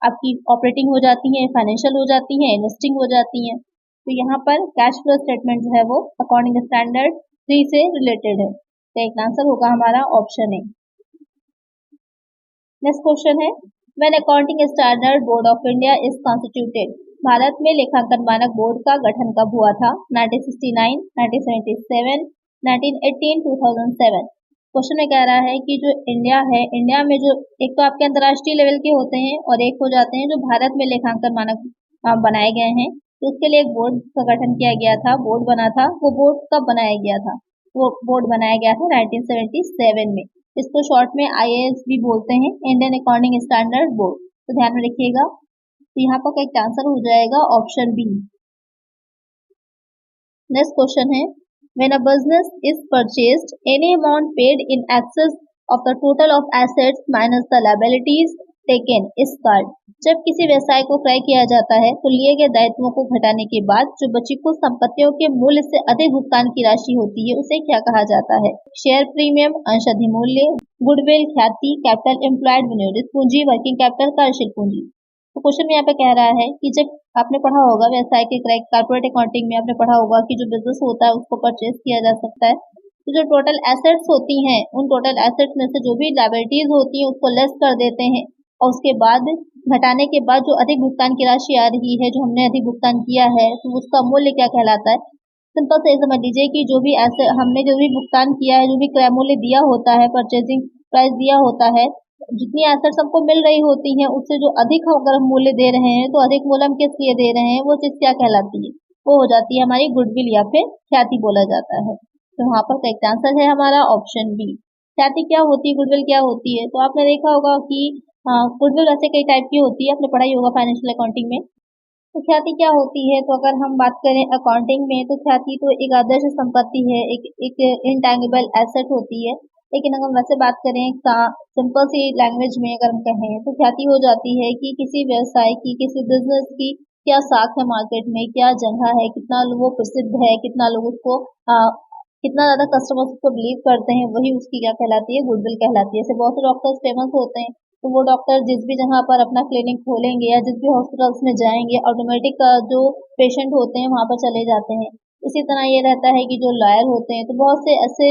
आपकी ऑपरेटिंग हो जाती है, फाइनेंशियल हो जाती है, इन्वेस्टिंग हो जाती है। तो यहाँ पर कैश फ्लो स्टेटमेंट जो है वो अकॉर्डिंग स्टैंडर्ड 3 से रिलेटेड है। तो एक आंसर होगा हमारा ऑप्शन ए। नेक्स्ट क्वेश्चन है, when accounting standard board of India is constituted. Bharat में लेखांकन मानक बोर्ड का गठन कब हुआ था? 1969, 1977, 1918, 2007। क्वेश्चन में कह रहा है कि जो इंडिया है, इंडिया में जो एक तो आपके अंतर्राष्ट्रीय लेवल के होते हैं और एक हो जाते हैं जो भारत में लेखांकन मानक बनाए गए हैं, तो उसके लिए एक बोर्ड का गठन किया गया था, बोर्ड बना था। वो बोर्ड कब बनाया गया था? वो बोर्ड बनाया गया था 1977 में। इसको शॉर्ट में IAS भी बोलते हैं, इंडियन अकाउंटिंग स्टैंडर्ड बोर्ड। तो ध्यान में रखिएगा। तो यहाँ पर करेक्ट आंसर हो जाएगा ऑप्शन बी। नेक्स्ट क्वेश्चन है, when a business is purchased any amount paid in excess of the total of assets minus the liabilities taken is called. जब किसी व्यवसाय को क्रय किया जाता है तो लिए गए दायित्वों को घटाने के बाद जो बची कुल संपत्तियों के मूल्य से अधिक भुगतान की राशि होती है उसे क्या कहा जाता है? शेयर प्रीमियम, अंश अधिमूल्य, गुडविल, ख्याति, कैपिटल एम्प्लॉयड, विनियोजित पूंजी, वर्किंग कैपिटल, कार्यशील पूंजी। तो क्वेश्चन में यहाँ पे कह रहा है कि जब आपने पढ़ा होगा व्यवसाय के क्रय, कॉर्पोरेट अकाउंटिंग में आपने पढ़ा होगा कि जो बिजनेस होता है उसको परचेज किया जा सकता है, तो जो टोटल एसेट्स होती हैं उन टोटल एसेट्स में से जो भी लायबिलिटीज होती हैं उसको लेस कर देते हैं और उसके बाद घटाने के बाद जो अधिक भुगतान की राशि आ रही है, जो हमने अधिक भुगतान किया है, तो उसका मूल्य क्या कहलाता है? सिंपल से समझ लीजिए कि जो भी ऐसे हमने जो भी भुगतान किया है, जो भी क्रय मूल्य दिया होता है, परचेजिंग प्राइस दिया होता है, जितनी एसेट्स हमको मिल रही होती हैं उससे जो अधिक अगर हम मूल्य दे रहे हैं तो अधिक मूल्य हम किस लिए दे रहे हैं, वो चीज क्या कहलाती है? वो हो जाती है हमारी गुडविल या फिर ख्याति बोला जाता है। तो वहाँ पर करेक्ट आंसर है हमारा ऑप्शन बी। ख्याति क्या होती है, गुडविल क्या होती है? तो आपने देखा होगा कि गुडविल वैसे कई टाइप की होती है, आपने पढ़ाई होगा फाइनेंशियल अकाउंटिंग में। तो ख्याति क्या होती है? तो अगर हम बात करें अकाउंटिंग में तो ख्याति तो एक आदर्श संपत्ति है, एक इनटैंगिबल एसेट होती है। लेकिन अगर हम वैसे बात करें सिंपल सी लैंग्वेज में अगर हम कहें तो ख्याति हो जाती है कि किसी व्यवसाय की, किसी बिजनेस की क्या साख है मार्केट में, क्या जगह है, कितना वो प्रसिद्ध है, कितना लोग उसको कितना ज्यादा कस्टमर्स उसको बिलीव करते हैं, वही उसकी क्या कहलाती है? गुडविल कहलाती है। जैसे बहुत से डॉक्टर्स फेमस होते हैं तो वो डॉक्टर जिस भी जगह पर अपना क्लिनिक खोलेंगे या जिस भी हॉस्पिटल्स में जाएंगे ऑटोमेटिक जो पेशेंट होते हैं वहां पर चले जाते हैं। इसी तरह ये रहता है कि जो लॉयर होते हैं तो बहुत से ऐसे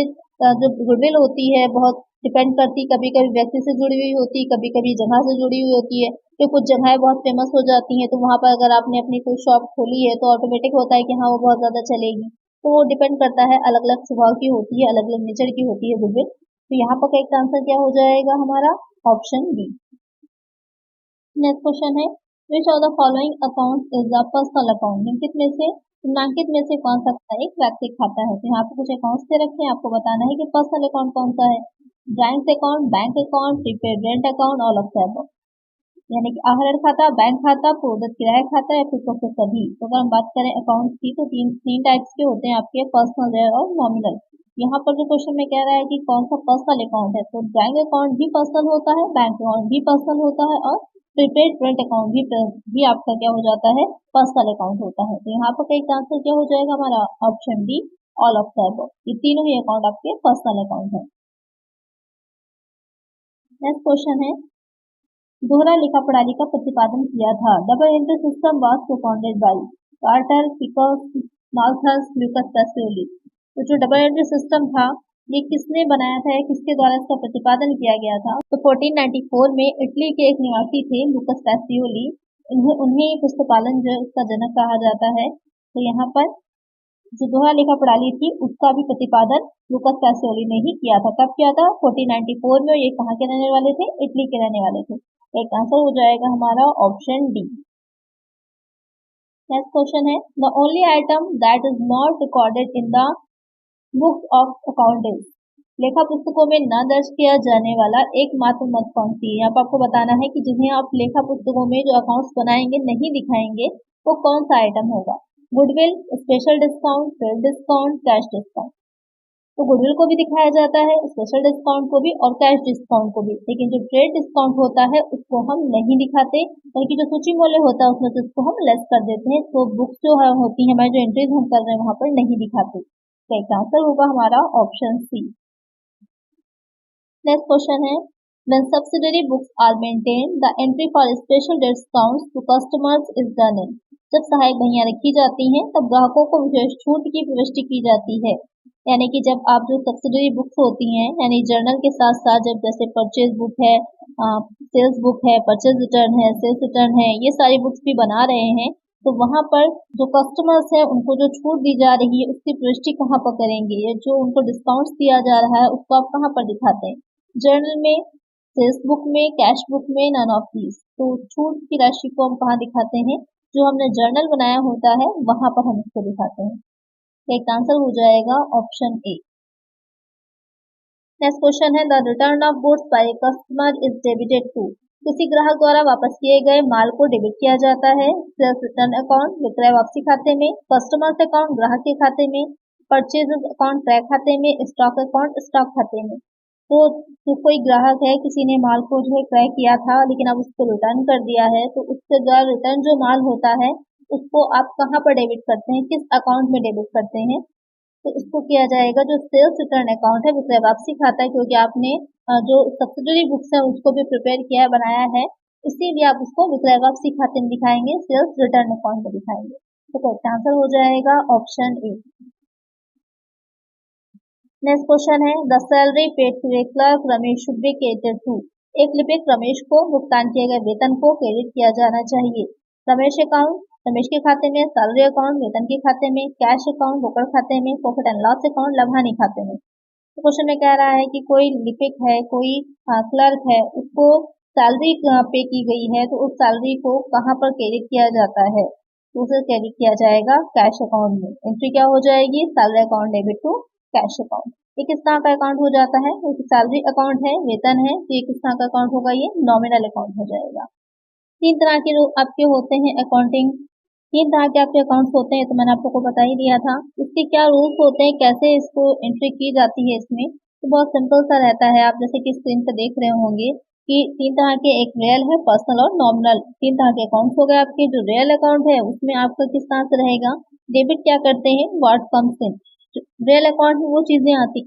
जो गुडविल होती है बहुत डिपेंड करती, कभी कभी व्यक्ति से जुड़ी हुई होती है, कभी कभी जगह से जुड़ी हुई होती है। तो कुछ जगहें बहुत फेमस हो जाती हैं, तो वहाँ पर अगर आपने अपनी कोई शॉप खोली है तो ऑटोमेटिक होता है कि हाँ वो बहुत ज़्यादा चलेगी। तो वो डिपेंड करता है, अलग अलग स्वभाव की होती है, अलग अलग नेचर की होती है गुडविल। तो यहाँ पर करेक्ट आंसर क्या हो जाएगा हमारा? Option B. नेक्स्ट क्वेश्चन है, which of the following account is the personal account? निम्नलिखित में से कौन सा खाता एक व्यक्ति खाता है? तो यहाँ पे कुछ अकाउंट्स दे रखे हैं, आपको बताना है कि पर्सनल अकाउंट कौन सा है। Drawings account, bank account, prepaid rent account, all of the above. यानी कि आहरण खाता, बैंक खाता, पूर्वदत्त किराया खाता या फिर सबसे सभी। तो अगर हम बात करें अकाउंट की तो तीन टाइप्स के होते हैं आपके, पर्सनल और नॉमिनल। यहाँ पर जो क्वेश्चन में कह रहा है कि कौन सा पर्सनल अकाउंट है, तो ड्राइंग अकाउंट भी पर्सनल होता है, बैंक अकाउंट भी पर्सनल होता है और प्रीपेड रेंट अकाउंट भी आपका क्या हो जाता है? पर्सनल अकाउंट होता है। तो यहाँ पर करेक्ट आंसर क्या हो जाएगा हमारा? Option D, all of the above. ये तीनों ही अकाउंट आपके पर्सनल अकाउंट है। नेक्स्ट क्वेश्चन है, दोहरा लेखा प्रणाली का प्रतिपादन किया था। Double entry system was propounded by Carter, Picos, Malthus, Lucas Pacioli. तो जो डबल एंट्री सिस्टम था ये किसने बनाया था, किसके द्वारा इसका प्रतिपादन किया गया था? तो 1494 में इटली के एक निवासी थे लुकास पैसिओली, उन्हें पुस्तकालन जो उसका जनक कहा जाता है। तो यहाँ पर जो दोहरा लेखा प्रणाली थी उसका भी प्रतिपादन लुकास पैसिओली ने ही किया था। कब किया था? 1494 में। ये कहाँ के रहने वाले थे? इटली के रहने वाले थे। एक आंसर हो जाएगा हमारा ऑप्शन डी। नेक्स्ट क्वेश्चन है, the only item that is not recorded in the books of account is. लेखा पुस्तकों में न दर्ज किया जाने वाला एकमात्र मत कौन सी है? यहाँ पर आपको बताना है कि जिन्हें आप लेखा पुस्तकों में जो अकाउंट्स बनाएंगे नहीं दिखाएंगे वो कौन सा आइटम होगा। Goodwill, special discount, trade discount, cash discount. तो गुडविल को भी दिखाया जाता है, स्पेशल डिस्काउंट को भी और कैश डिस्काउंट को भी, लेकिन जो ट्रेड डिस्काउंट होता है उसको हम नहीं दिखाते, बल्कि जो सूची मूल्य होता है उसमें से उसको हम लेस कर देते हैं। तो बुक्स जो है होती है हमारी, जो एंट्रीज हम कर रहे हैं वहां पर नहीं दिखाते। तो एक आंसर होगा हमारा ऑप्शन सी। नेक्स्ट क्वेश्चन है, when subsidiary books are maintained, the entry for special discounts to customers is done in। जब सहायक बहियां रखी जाती हैं तब ग्राहकों को विशेष छूट की प्रविष्टि की जाती है। यानी कि जब आप जो सब्सिडरी बुक्स होती हैं, यानी जर्नल के साथ साथ जब जैसे परचेज बुक है, सेल्स बुक है, परचेज रिटर्न है, सेल्स रिटर्न है, ये सारी बुक्स भी बना रहे हैं, तो वहां पर जो कस्टमर्स है उनको जो छूट दी जा रही है उसकी प्रविष्टि कहाँ पर करेंगे? ये जो उनको डिस्काउंट्स दिया जा रहा है उसको आप कहाँ पर दिखाते हैं? जर्नल में, सेल्स बुक में, कैश बुक में, नन ऑफ दीज। तो छूट की राशि को हम कहाँ दिखाते हैं? जो हमने जर्नल बनाया होता है वहां पर हम इसको दिखाते हैं। एक आंसर हो जाएगा ऑप्शन ए। नेक्स्ट क्वेश्चन है, the return of goods by customer is debited to. किसी ग्राहक द्वारा वापस किए गए माल को डेबिट किया जाता है सेल्स रिटर्न अकाउंट, विक्रय वापसी खाते में, कस्टमर्स अकाउंट ग्राहक के खाते में, परचेज अकाउंट क्रय खाते में, स्टॉक अकाउंट स्टॉक खाते में। तो कोई ग्राहक है, किसी ने माल को जो है क्रय किया था लेकिन अब उसको रिटर्न कर दिया है, तो उसके द्वारा रिटर्न जो माल होता है उसको आप कहाँ पर डेबिट करते हैं, किस अकाउंट में डेबिट करते हैं? तो इसको किया जाएगा जो सेल्स रिटर्न अकाउंट है, विक्रय वापसी खाता है, क्योंकि आपने जो सब्सिडरी बुक्स है उसको भी प्रिपेयर किया है, बनाया है, इसीलिए आप उसको विक्रय वापसी खाते में दिखाएंगे, सेल्स रिटर्न अकाउंट में दिखाएंगे। तो करेक्ट आंसर हो जाएगा ऑप्शन ए। नेक्स्ट क्वेश्चन है, the salary paid to a clerk Ramesh should be credited to. एक लिपिक रमेश को भुगतान किए गए वेतन को क्रेडिट किया जाना चाहिए। रमेश अकाउंट, रमेश के खाते में, सैलरी अकाउंट वेतन के खाते में, कैश अकाउंट रोकड़ खाते में, प्रॉफिट एंड लॉस अकाउंट लाभानी खाते में। तो क्वेश्चन में कह रहा है कि कोई लिपिक है, कोई क्लर्क है, उसको सैलरी पे की गई है, तो उस सैलरी को कहाँ पर क्रेडिट किया जाता है? तो उसे क्रेडिट किया जाएगा कैश अकाउंट में। एंट्री क्या हो जाएगी? Salary account debit to cash account. ये किस तरह का अकाउंट हो जाता है? सैलरी अकाउंट है, वेतन है, तो ये किस तरह का अकाउंट होगा? ये नॉमिनल अकाउंट हो जाएगा। तीन तरह के आपके होते हैं अकाउंटिंग, तीन तरह के आपके अकाउंट्स होते हैं, तो मैंने आपको बता ही दिया था। इसके क्या रूल्स होते हैं, कैसे इसको एंट्री की जाती है इसमें? तो बहुत सिंपल सा रहता है। आप जैसे कि स्क्रीन पर देख रहे होंगे कि तीन तरह के, एक रियल है, पर्सनल और नॉमिनल, तीन तरह के अकाउंट्स हो गए आपके। जो रियल अकाउंट है उसमें आपका किस तरह से रहेगा? डेबिट क्या करते हैं? What comes in. Real account में वो चीजें आती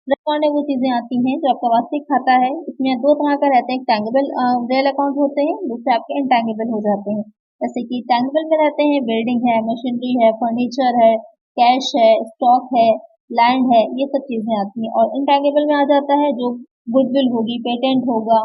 अकाउंट में वो चीजें आती हैं जो आपका वास्तविक खाता है। इसमें दो तरह का रहते हैं, टैंगिबल रियल अकाउंट होते हैं, दूसरे आपके इनटैंगिबल हो जाते हैं। जैसे कि टैंगिबल में रहते हैं बिल्डिंग है, मशीनरी है, फर्नीचर है, कैश है, स्टॉक है, लैंड है, ये सब चीजें आती हैं। और इनटैंगिबल में आ जाता है जो गुडविल होगी, पेटेंट होगा,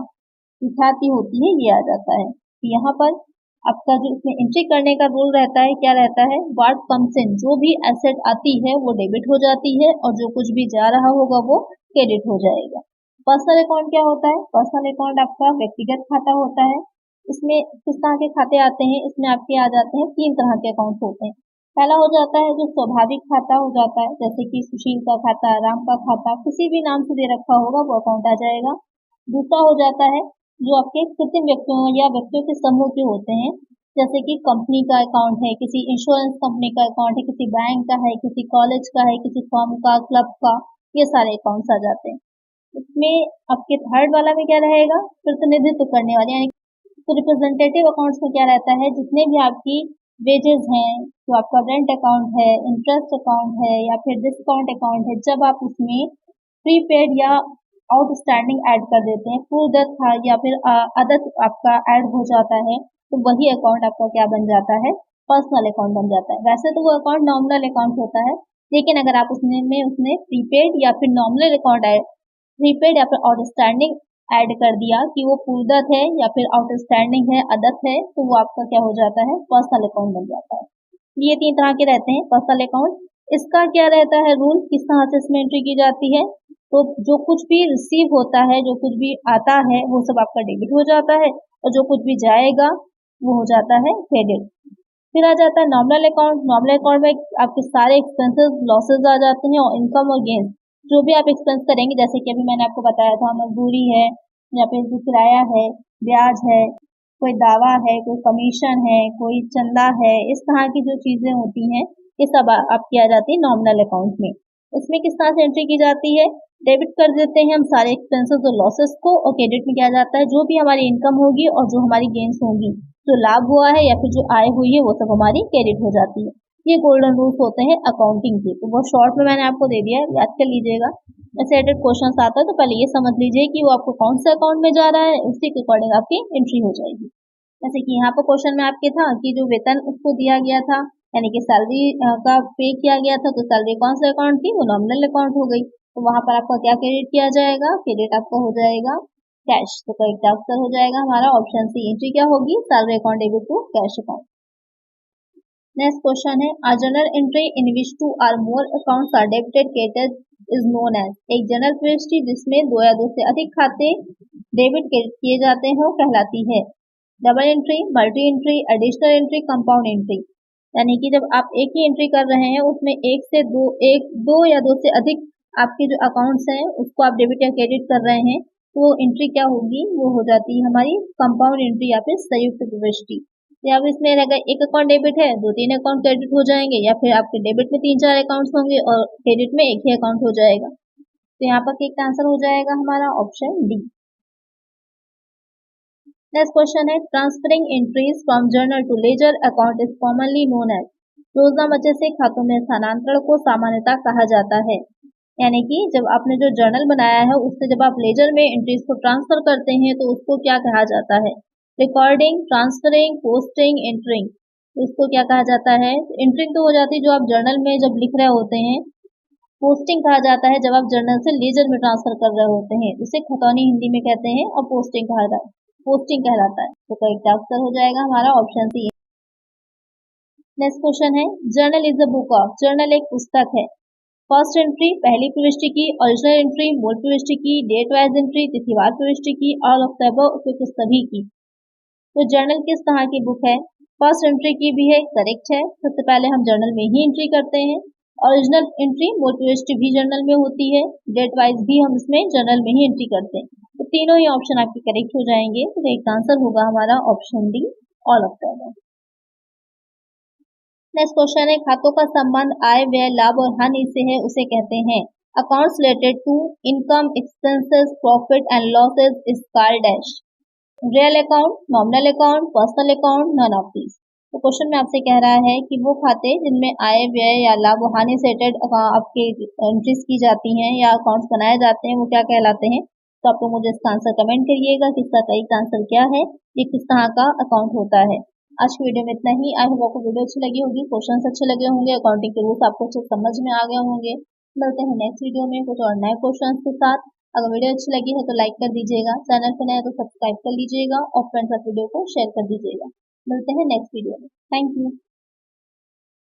ख्याति होती है, ये आ जाता है। यहाँ पर आपका जो इसमें एंट्री करने का रूल रहता है, क्या रहता है, व्हाट कम्स इन, जो भी एसेट आती है वो डेबिट हो जाती है और जो कुछ भी जा रहा होगा वो क्रेडिट हो जाएगा। पर्सनल अकाउंट क्या होता है, पर्सनल अकाउंट आपका व्यक्तिगत खाता होता है। इसमें किस तरह के खाते आते हैं, इसमें आपके आ जाते हैं 3 तरह के अकाउंट होते हैं। पहला हो जाता है जो स्वाभाविक खाता हो जाता है, जैसे कि सुशील का खाता, राम का खाता, किसी भी नाम से दे रखा होगा वो अकाउंट आ जाएगा। दूसरा हो जाता है जो आपके कृत्रिम व्यक्तियों या व्यक्तियों के समूह के होते हैं, जैसे कि कंपनी का अकाउंट है, किसी इंश्योरेंस कंपनी का अकाउंट है, किसी बैंक का है, किसी कॉलेज का है, किसी फर्म का, क्लब का, ये सारे अकाउंट्स आ जाते हैं। इसमें आपके थर्ड वाला में क्या रहेगा, प्रतिनिधित्व करने वाले, यानी तो रिप्रेजेंटेटिव अकाउंट्स में क्या रहता है, जितने भी आपकी वेजेस हैं, तो आपका रेंट अकाउंट है, इंटरेस्ट अकाउंट है या फिर डिस्काउंट अकाउंट है, जब आप उसमें प्रीपेड या आउटस्टैंडिंग ऐड कर देते हैं, पूर्वदत्त था या फिर अदत्त आपका ऐड हो जाता है, तो वही अकाउंट आपका क्या बन जाता है, पर्सनल अकाउंट बन जाता है। वैसे तो वो अकाउंट नॉमिनल अकाउंट होता है, लेकिन अगर आप उसमें प्रीपेड या फिर नॉमिनल अकाउंट प्रीपेड या फिर आउटस्टैंडिंग ऐड कर दिया कि वो पूर्वदत्त है या फिर आउटस्टैंडिंग है, अदत्त है, तो वो आपका क्या हो जाता है, पर्सनल अकाउंट बन जाता है। ये 3 तरह के रहते हैं पर्सनल अकाउंट। इसका क्या रहता है रूल, किस तरह से इसमें एंट्री की जाती है, तो जो कुछ भी रिसीव होता है, जो कुछ भी आता है, वो सब आपका डेबिट हो जाता है और जो कुछ भी जाएगा वो हो जाता है क्रेडिट। फिर आ जाता है नॉमिनल अकाउंट। नॉमिनल अकाउंट में आपके सारे एक्सपेंसेस, लॉसेस आ जाते हैं और इनकम और गेन्स, जो भी आप एक्सपेंस करेंगे, जैसे कि अभी मैंने आपको बताया था, मजदूरी है या फिर जो किराया है, ब्याज है, कोई दावा है, कोई कमीशन है, कोई चंदा है, इस तरह की जो चीजें होती हैं, ये सब आपकी आ जाती है नॉमिनल अकाउंट में। इसमें किस तरह से एंट्री की जाती है, डेबिट कर देते हैं हम सारे एक्सपेंसेस और लॉसेस को, और क्रेडिट में क्या जाता है, जो भी हमारी इनकम होगी और जो हमारी गेन्स होंगी, जो लाभ हुआ है या फिर जो आय हुई है, वो सब हमारी क्रेडिट हो जाती है। ये गोल्डन रूल्स होते हैं अकाउंटिंग के, तो बहुत शॉर्ट में मैंने आपको दे दिया है, याद कर लीजिएगा। ऐसे एडेड क्वेश्चन आता है तो पहले ये समझ लीजिए कि वो आपको कौन से अकाउंट में जा रहा है, उसी के अकॉर्डिंग आपकी एंट्री हो जाएगी। जैसे कि यहाँ पर क्वेश्चन में आपके था कि जो वेतन उसको दिया गया था, यानी कि सैलरी का पे किया गया था, तो सैलरी कौन से अकाउंट थी, वो नॉमिनल अकाउंट हो गई, तो वहां पर आपका क्या क्रेडिट किया जाएगा, क्रेडिट आपका हो जाएगा कैश। तो करेक्ट आंसर हो जाएगा हमारा ऑप्शन सी, एंट्री क्या होगी, salary account debit to cash account. Next question है, a journal entry in which two or more accounts are debited credited is known as, एक जर्नल प्रविष्टि जिसमें 2 या 2 से अधिक खाते डेबिट क्रेडिट किए जाते हैं वो कहलाती है double entry, multi entry, additional entry, compound entry. यानी कि जब आप एक ही एंट्री कर रहे हैं उसमें दो या दो से अधिक आपके जो अकाउंट्स हैं उसको आप डेबिट या क्रेडिट कर रहे हैं, तो वो एंट्री क्या होगी, वो हो जाती है हमारी कंपाउंड एंट्री या फिर संयुक्त प्रविष्टि। या फिर इसमें अगर एक अकाउंट डेबिट है, 2-3 अकाउंट क्रेडिट हो जाएंगे, या फिर आपके डेबिट में 3-4 अकाउंट्स होंगे और क्रेडिट में एक ही अकाउंट हो जाएगा। तो यहाँ पर एक आंसर हो जाएगा हमारा ऑप्शन डी। नेक्स्ट क्वेश्चन है, transferring entries from journal to ledger account is commonly known as, रोजना बचे से खातों में स्थानांतरण को सामान्यतः कहा जाता है। यानी कि जब आपने जो जर्नल बनाया है उससे जब आप लेजर में एंट्रीज को ट्रांसफर करते हैं तो उसको क्या कहा जाता है, रिकॉर्डिंग, ट्रांसफरिंग, पोस्टिंग, एंटरिंग। तो इसको क्या कहा जाता है, एंटरिंग तो हो जाती है जो आप जर्नल में जब लिख रहे होते हैं, पोस्टिंग कहा जाता है जब आप जर्नल से लेजर में ट्रांसफर कर रहे होते हैं, उसे खतौनी हिंदी में कहते हैं, और पोस्टिंग कहलाता है। तो करेक्ट आंसर हो जाएगा हमारा ऑप्शन सी। नेक्स्ट क्वेश्चन है, journal is a book of, journal एक पुस्तक है। फर्स्ट एंट्री पहली प्रविष्टि की, ओरिजिनल एंट्री मूल प्रविष्टि की, डेट वाइज एंट्री तिथिवार प्रविष्टि की, ऑल ऑफ द अबव उपयुक्त सभी की। तो जर्नल किस तरह की बुक है, फर्स्ट एंट्री की भी है, करेक्ट है, सबसे पहले हम जर्नल में ही एंट्री करते हैं। ओरिजिनल एंट्री मूल प्रविष्टि भी जर्नल में होती है, डेट वाइज भी हम इसमें जर्नल में ही एंट्री करते हैं। तो तीनों ही ऑप्शन आपके करेक्ट हो जाएंगे, तो करेक्ट आंसर होगा हमारा option D, all of the above. Next question है, खातों का संबंध आय, व्यय, लाभ और हानि से है उसे कहते हैं, accounts related to income, expenses, profit and losses is called dash, real account, nominal account, personal account, none of these. तो क्वेश्चन में आपसे कह रहा है कि वो खाते जिनमें आय, व्यय या लाभ और हानि से रिलेटेड आपके एंट्रीज की जाती हैं या अकाउंट्स बनाए जाते हैं, वो क्या कहलाते हैं। तो आप लोग मुझे इसका आंसर कमेंट करिएगा कि इसका सही आंसर क्या है, ये किस तरह का अकाउंट होता है। आज की वीडियो में इतना ही। आई होप आपको वीडियो अच्छी लगी होगी, क्वेश्चंस अच्छे लगे होंगे, अकाउंटिंग के रूल्स आपको अच्छे समझ में आ गए होंगे। मिलते हैं नेक्स्ट वीडियो में कुछ और नए क्वेश्चंस के साथ। अगर वीडियो अच्छी लगी है तो लाइक कर दीजिएगा, चैनल पर नया तो सब्सक्राइब कर लीजिएगा और फ्रेंड्स आप वीडियो को शेयर कर दीजिएगा। मिलते हैं नेक्स्ट वीडियो में। Thank you.